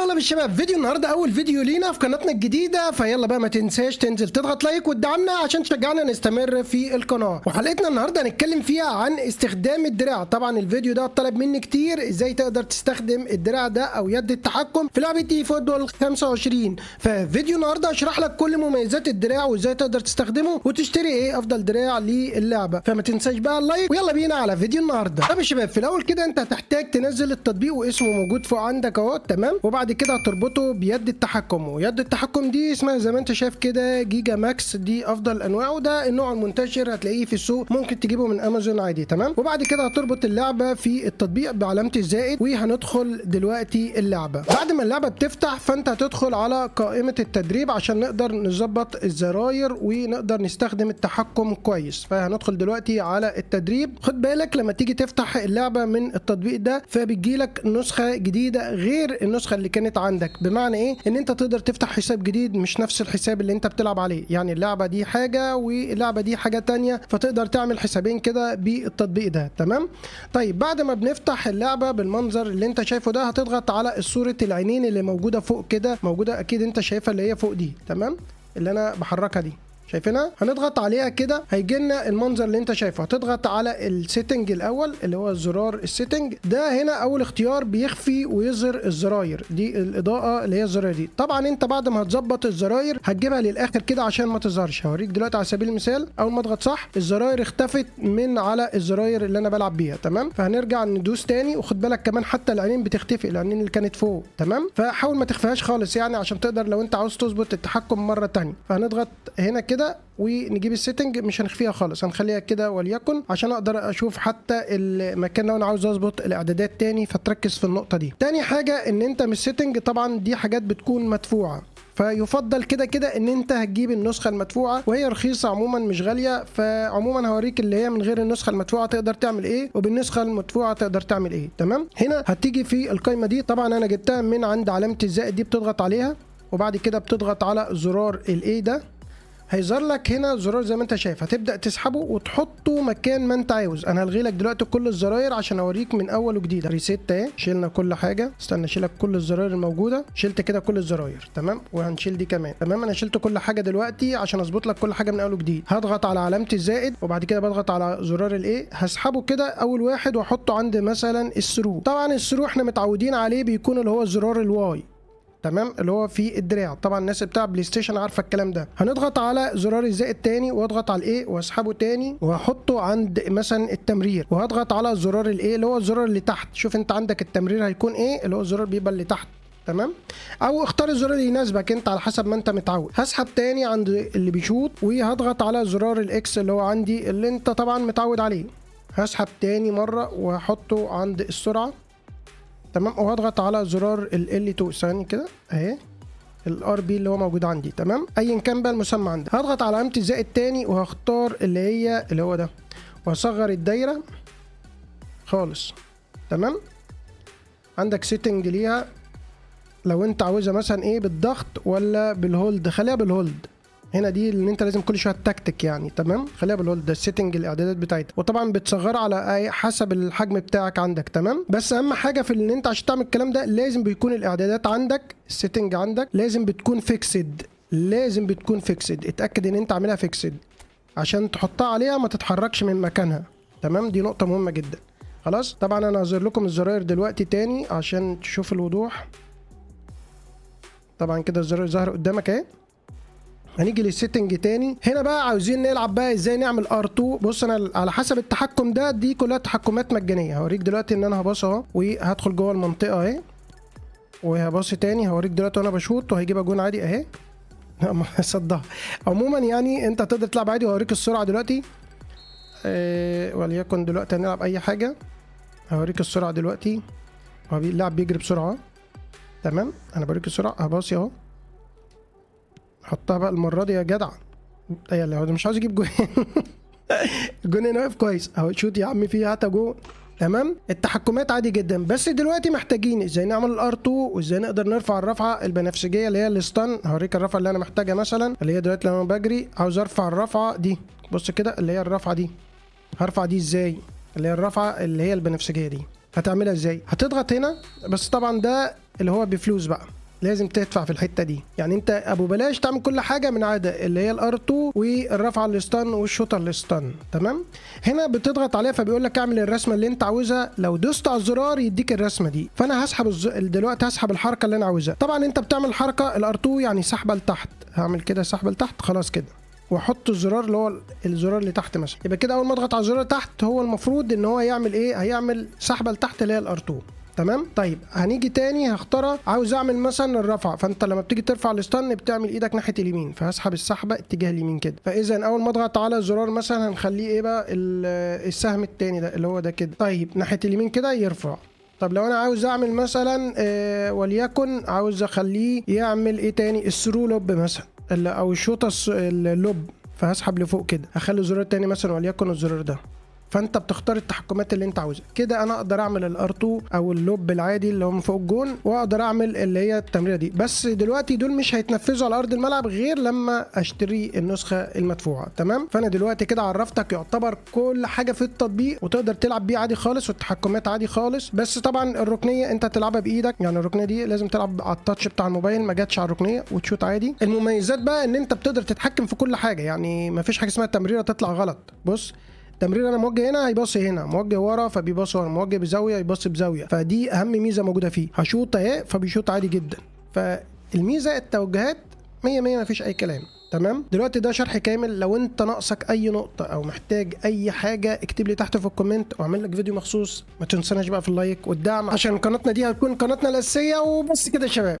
يلا بالشباب، فيديو النهارده اول فيديو لينا في قناتنا الجديده، فيلا بقى ما تنساش تنزل تضغط لايك وتدعمنا عشان تشجعنا نستمر في القناه. وحلقتنا النهارده هنتكلم فيها عن استخدام الدراع. طبعا الفيديو ده طلب مني كتير ازاي تقدر تستخدم الدراع ده او يد التحكم في لعبه اي فوتبول 25. ففيديو النهارده هشرح لك كل مميزات الدراع وازاي تقدر تستخدمه وتشتري ايه افضل دراع للعبه. فما تنساش بقى اللايك ويلا بينا على فيديو النهارده. طب يا شباب، في الاول كده انت هتحتاج تنزل التطبيق واسمه موجود فوق عندك اهو، تمام. وبعد كده هتربطه بيد التحكم، ويد التحكم دي اسمها زي ما انت شايف كده جيجا ماكس، دي افضل انواعه، ده النوع المنتشر هتلاقيه في السوق، ممكن تجيبه من امازون عادي، تمام. وبعد كده هتربط اللعبه في التطبيق بعلامه الزائد وهندخل دلوقتي اللعبه. بعد ما اللعبه بتفتح فانت هتدخل على قائمه التدريب عشان نقدر نظبط الزراير ونقدر نستخدم التحكم كويس. فهندخل دلوقتي على التدريب. خد بالك لما تيجي تفتح اللعبه من التطبيق ده فبتجيلك نسخه جديده غير النسخه اللي كانت عندك. بمعنى ايه؟ ان انت تقدر تفتح حساب جديد مش نفس الحساب اللي انت بتلعب عليه، يعني اللعبه دي حاجه واللعبه دي حاجه تانية، فتقدر تعمل حسابين كده بالتطبيق ده، تمام. طيب بعد ما بنفتح اللعبه بالمنظر اللي انت شايفه ده هتضغط على صوره العينين اللي موجوده فوق كده، موجوده اكيد انت شايفها اللي هي فوق دي، تمام، اللي انا بحركها دي، شايفينها؟ هنضغط عليها كده هيجي لنا المنظر اللي انت شايفه. هتضغط على السيتنج الاول اللي هو زرار السيتنج ده، هنا اول اختيار بيخفي ويظهر الزراير دي، الاضاءه اللي هي الزراير دي. طبعا انت بعد ما هتظبط الزراير هتجيبها للاخر كده عشان ما تظهرش. هوريك دلوقتي على سبيل المثال، اول ما اضغط صح الزراير اختفت من على الزراير اللي انا بلعب بيها، تمام. فهنرجع ندوس تاني، وخد بالك كمان حتى العينين بتختفي، العينين اللي كانت فوق، تمام. فحاول ما تخفيهاش خالص يعني عشان تقدر لو انت عاوز تظبط التحكم مره تانية. فهنضغط هنا كده ونجيب السيتنج، مش هنخفيها خالص، هنخليها كده وليكن عشان اقدر اشوف حتى المكان لو انا عاوز اظبط الاعدادات تاني، فتركز في النقطه دي. تاني حاجه ان انت من السيتنج، طبعا دي حاجات بتكون مدفوعه، فيفضل كده كده ان انت هتجيب النسخه المدفوعه، وهي رخيصه عموما مش غاليه. فعموما هوريك اللي هي من غير النسخه المدفوعه تقدر تعمل ايه، وبالنسخه المدفوعه تقدر تعمل ايه، تمام. هنا هتيجي في القائمه دي، طبعا انا جبتها من عند علامه الزائد دي، بتضغط عليها وبعد كده بتضغط على زرار الاي ده، هيظهر لك هنا زرار زي ما انت شايف، هتبدا تسحبه وتحطه مكان ما انت عاوز. انا هلغي لك دلوقتي كل الزراير عشان اوريك من اول وجديد. ريست اهي، شيلنا كل حاجه، استنى اشيلك كل الزراير الموجوده، شلت كده كل الزراير، تمام. وهنشيل دي كمان، تمام. انا شلت كل حاجه دلوقتي عشان اظبط لك كل حاجه من اول وجديد. هضغط على علامه الزائد وبعد كده بضغط على زرار الايه، هسحبه كده اول واحد واحطه عند مثلا الثرو. طبعا الثرو احنا متعودين عليه بيكون اللي هو زرار الواي، تمام، اللي هو في الدراع. طبعا الناس بتاع بلاي ستيشن عارفه الكلام ده. هنضغط على زرار الزائد تاني واضغط على الايه واسحبه تاني وهحطه عند مثلا التمرير، وهضغط على زرار الايه اللي هو الزرار اللي تحت. شوف انت عندك التمرير هيكون ايه، اللي هو الزرار بيبقى اللي تحت، تمام. او اختار الزرار اللي يناسبك انت على حسب ما انت متعود. هسحب تاني عند اللي بيشوط وهضغط على زرار الاكس اللي هو عندي اللي انت طبعا متعود عليه. هسحب تاني مره وهحطه عند السرعه، تمام. وهضغط على زرار ال L2 ثاني كده اهي، الار بي اللي هو موجود عندي، تمام. ايا كان بقى المسمى عندك. هضغط على علامه الزائد تاني وهختار اللي هو ده، وهصغر الدايره خالص، تمام. عندك سيتنج ليها لو انت عاوزها مثلا ايه بالضغط ولا بالهولد، خليها بالهولد. هنا دي اللي انت لازم كل شويه تكتك يعني، تمام. خليها بالهولد، ده السيتنج الاعدادات بتاعتها، وطبعا بتصغر على اي حسب الحجم بتاعك عندك، تمام. بس اهم حاجه في ان انت عشان تعمل الكلام ده لازم بيكون الاعدادات عندك، السيتنج عندك لازم بتكون فيكسد، لازم بتكون فيكسد. اتاكد ان انت عاملها فيكسد عشان تحطها عليها ما تتحركش من مكانها، تمام. دي نقطه مهمه جدا. خلاص، طبعا انا هظهر لكم الزراير دلوقتي تاني عشان تشوف الوضوح. طبعا كده الزراير ظهر قدامك اهي. هنيجي للسيتنج تاني. هنا بقى عاوزين نلعب بقى ازاي نعمل ار2. بص انا على حسب التحكم ده، دي كلها تحكمات مجانيه. هوريك دلوقتي ان انا هباص اهو وهدخل جوه المنطقه اهي، وهباص تاني. هوريك دلوقتي وانا بشوط وهيجيبها جون عادي اهي. صدها. عموما يعني انت هتقدر تلعب عادي. وهوريك السرعه دلوقتي وليكن دلوقتي هنلعب اي حاجه. هوريك السرعه دلوقتي، اللاعب بيجري بسرعه، تمام. انا بوريك السرعه، هباصي اهو، حطها بقى المره دي يا جدع. يلا هو مش عاوز يجيب جون. الجون هنا واقف كويس اهو، شوت يا عم فيه، هات جون، تمام. التحكمات عادي جدا، بس دلوقتي محتاجين ازاي نعمل الار2 وازاي نقدر نرفع الرفعه البنفسجيه اللي هي الستان. هوريك الرفعه اللي انا محتاجها مثلا، اللي هي دلوقتي لما بجري عاوز ارفع الرفعه دي. بص كده اللي هي الرفعه دي، هرفع دي ازاي، اللي هي الرفعه اللي هي البنفسجيه دي. هتعملها ازاي؟ هتضغط هنا، بس طبعا ده اللي هو بفلوس بقى، لازم تدفع في الحته دي. يعني انت ابو بلاش تعمل كل حاجه من عاده، اللي هي الار2 والرفعه للستان والشوطه للستان. تمام. هنا بتضغط عليها فبيقول لك اعمل الرسمه اللي انت عاوزها، لو دوست على الزرار يديك الرسمه دي. فانا هسحب دلوقتي هسحب الحركه اللي انا عاوزها. طبعا انت بتعمل الحركه الار2 يعني سحبه لتحت، هعمل كده سحبه لتحت خلاص كده، واحط الزرار اللي هو الزرار اللي تحت مثلا. يبقى كده اول ما اضغط على الزرار تحت هو المفروض ان هو يعمل ايه؟ هيعمل سحبه لتحت اللي هي الار2. تمام. طيب هنيجي تاني هختار عاوز اعمل مثلا الرفعه، فانت لما بتيجي ترفع الستان بتعمل ايدك ناحيه اليمين، فهسحب السحبه اتجاه اليمين كده. فاذا اول ما اضغط على الزرار مثلا هنخليه ايه بقى؟ السهم التاني ده اللي هو ده كده. طيب ناحيه اليمين كده يرفع. طب لو انا عاوز اعمل مثلا وليكن عاوز اخليه يعمل ايه تاني؟ الثرو لوب مثلا، او الشوطه اللوب، فهسحب لفوق كده، هخلي الزرار التاني مثلا وليكن الزرار ده. فانت بتختار التحكمات اللي انت عاوزها كده. انا اقدر اعمل الار2 او اللوب العادي اللي هو من فوق الجون، واقدر اعمل اللي هي التمريره دي. بس دلوقتي دول مش هيتنفذوا على ارض الملعب غير لما اشتري النسخه المدفوعه. تمام. فانا دلوقتي كده عرفتك يعتبر كل حاجه في التطبيق، وتقدر تلعب بيه عادي خالص، والتحكمات عادي خالص. بس طبعا الركنيه انت تلعبها بايدك، يعني الركنيه دي لازم تلعب على التاتش بتاع الموبايل، ما جاتش على الركنيه وتشوت عادي. المميزات بقى ان انت بتقدر تتحكم في كل حاجه، يعني ما فيش حاجه اسمها تمريره تطلع غلط. بص، تمرير انا موجه هنا هيباصي هنا، موجه ورا فبيباصي ورا، موجه بزاويه يباصي بزاويه، فدي اهم ميزه موجوده فيه. هشوط اهي فبيشوط عادي جدا. فالميزه التوجيهات 100 100 مفيش اي كلام. تمام. دلوقتي ده شرح كامل، لو انت ناقصك اي نقطه او محتاج اي حاجه اكتب لي تحت في الكومنت واعمل لك فيديو مخصوص. ما تنساش بقى في اللايك والدعم عشان قناتنا دي هتكون قناتنا الاساسيه. وبس كده يا شباب.